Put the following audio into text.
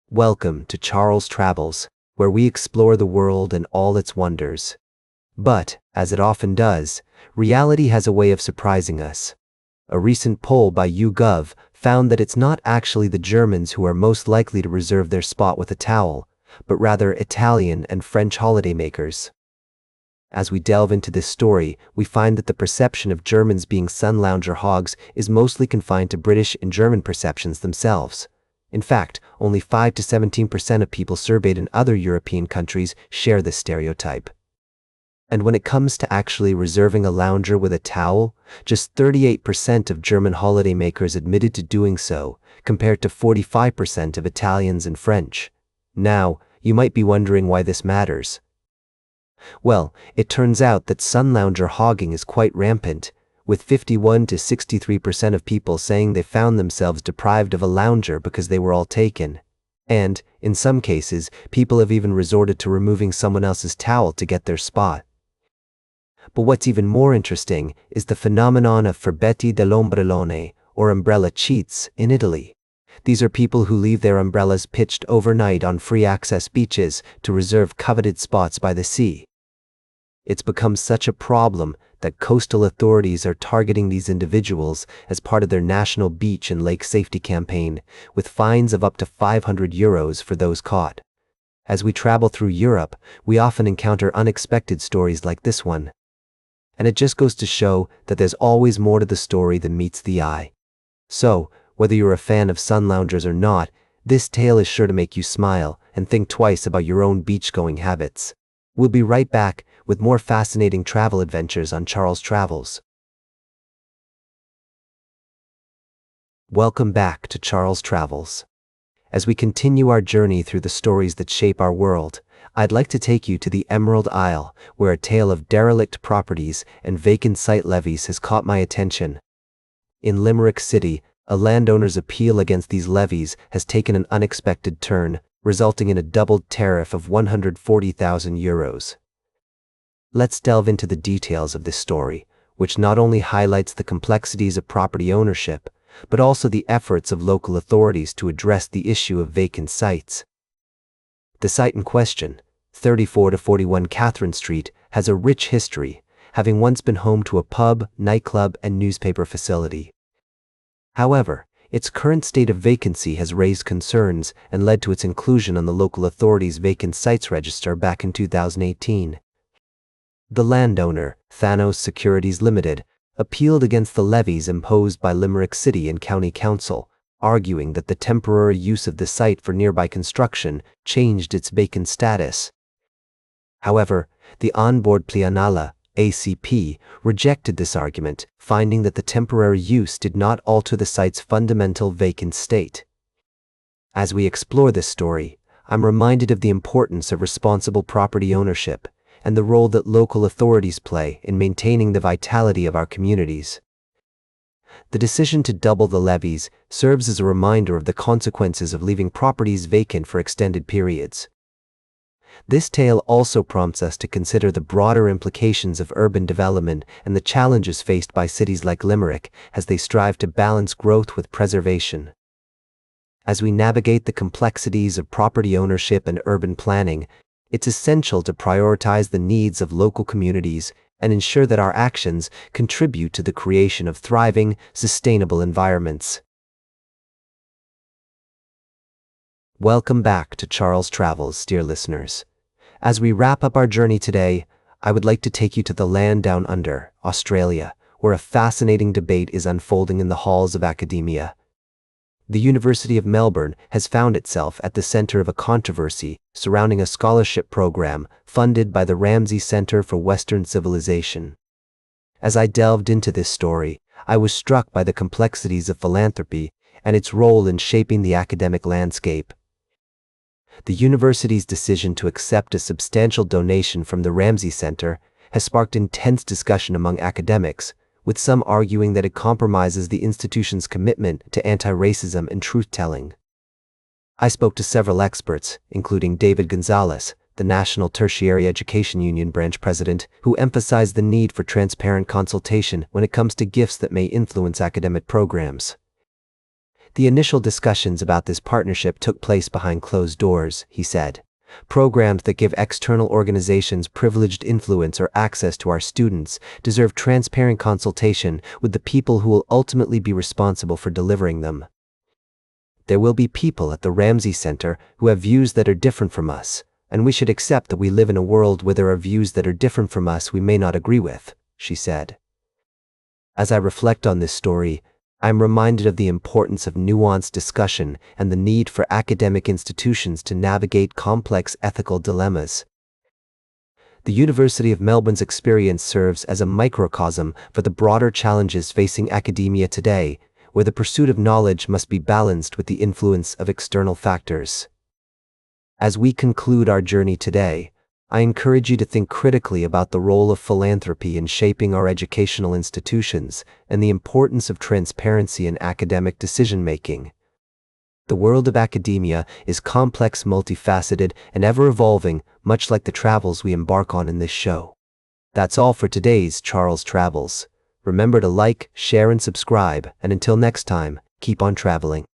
Welcome to Charles Travels, where we explore the world and all its wonders. But, as it often does, reality has a way of surprising us. A recent poll by YouGov found that it's not actually the Germans who are most likely to reserve their spot with a towel, but rather Italian and French holidaymakers. As we delve into this story, we find that the perception of Germans being Sunlounger hogs is mostly confined to British and German perceptions themselves. In fact, only 5 to 17% of people surveyed in other European countries share this stereotype. And when it comes to actually reserving a lounger with a towel, just 38% of German holidaymakers admitted to doing so, compared to 45% of Italians and French. Now, you might be wondering why this matters. Well, it turns out that Sunlounger hogging is quite rampant, with 51 to 63% of people saying they found themselves deprived of a lounger because they were all taken. And, in some cases, people have even resorted to removing someone else's towel to get their spot. But what's even more interesting is the phenomenon of furbetti dell'ombrellone, or umbrella cheats, in Italy. These are people who leave their umbrellas pitched overnight on free-access beaches to reserve coveted spots by the sea. It's become such a problem that coastal authorities are targeting these individuals as part of their national beach and lake safety campaign, with fines of up to €500 for those caught. As we travel through Europe, we often encounter unexpected stories like this one. And it just goes to show that there's always more to the story than meets the eye. So, whether you're a fan of sunloungers or not, this tale is sure to make you smile and think twice about your own beach-going habits. We'll be right back with more fascinating travel adventures on Charles Travels. Welcome back to Charles Travels. As we continue our journey through the stories that shape our world, I'd like to take you to the Emerald Isle, where a tale of derelict properties and vacant site levies has caught my attention. In Limerick City, a landowner's appeal against these levies has taken an unexpected turn, resulting in a doubled tariff of €140,000. Let's delve into the details of this story, which not only highlights the complexities of property ownership, but also the efforts of local authorities to address the issue of vacant sites. The site in question, 34 to 41 Catherine Street, has a rich history, having once been home to a pub, nightclub, and newspaper facility. However, its current state of vacancy has raised concerns and led to its inclusion on the local authority's vacant sites register back in 2018. The landowner, Thanos Securities Limited, appealed against the levies imposed by Limerick City and County Council, arguing that the temporary use of the site for nearby construction changed its vacant status. However, the Onboard Plianala, ACP, rejected this argument, finding that the temporary use did not alter the site's fundamental vacant state. As we explore this story, I'm reminded of the importance of responsible property ownership and the role that local authorities play in maintaining the vitality of our communities. The decision to double the levies serves as a reminder of the consequences of leaving properties vacant for extended periods. This tale also prompts us to consider the broader implications of urban development and the challenges faced by cities like Limerick as they strive to balance growth with preservation. As we navigate the complexities of property ownership and urban planning, it's essential to prioritize the needs of local communities and ensure that our actions contribute to the creation of thriving, sustainable environments. Welcome back to Charles Travels, dear listeners. As we wrap up our journey today, I would like to take you to the land down under, Australia, where a fascinating debate is unfolding in the halls of academia. The University of Melbourne has found itself at the center of a controversy surrounding a scholarship program funded by the Ramsay Center for Western Civilization. As I delved into this story, I was struck by the complexities of philanthropy and its role in shaping the academic landscape. The university's decision to accept a substantial donation from the Ramsay Center has sparked intense discussion among academics, with some arguing that it compromises the institution's commitment to anti-racism and truth-telling. I spoke to several experts, including David Gonzalez, the National Tertiary Education Union branch president, who emphasized the need for transparent consultation when it comes to gifts that may influence academic programs. The initial discussions about this partnership took place behind closed doors, he said. Programs that give external organizations privileged influence or access to our students deserve transparent consultation with the people who will ultimately be responsible for delivering them. There will be people at the Ramsey Center who have views that are different from us, and we should accept that we live in a world where there are views that are different from us we may not agree with, she said. As I reflect on this story, I am reminded of the importance of nuanced discussion and the need for academic institutions to navigate complex ethical dilemmas. The University of Melbourne's experience serves as a microcosm for the broader challenges facing academia today, where the pursuit of knowledge must be balanced with the influence of external factors. As we conclude our journey today, I encourage you to think critically about the role of philanthropy in shaping our educational institutions and the importance of transparency in academic decision-making. The world of academia is complex, multifaceted, and ever-evolving, much like the travels we embark on in this show. That's all for today's Charles Travels. Remember to like, share, and subscribe, and until next time, keep on traveling.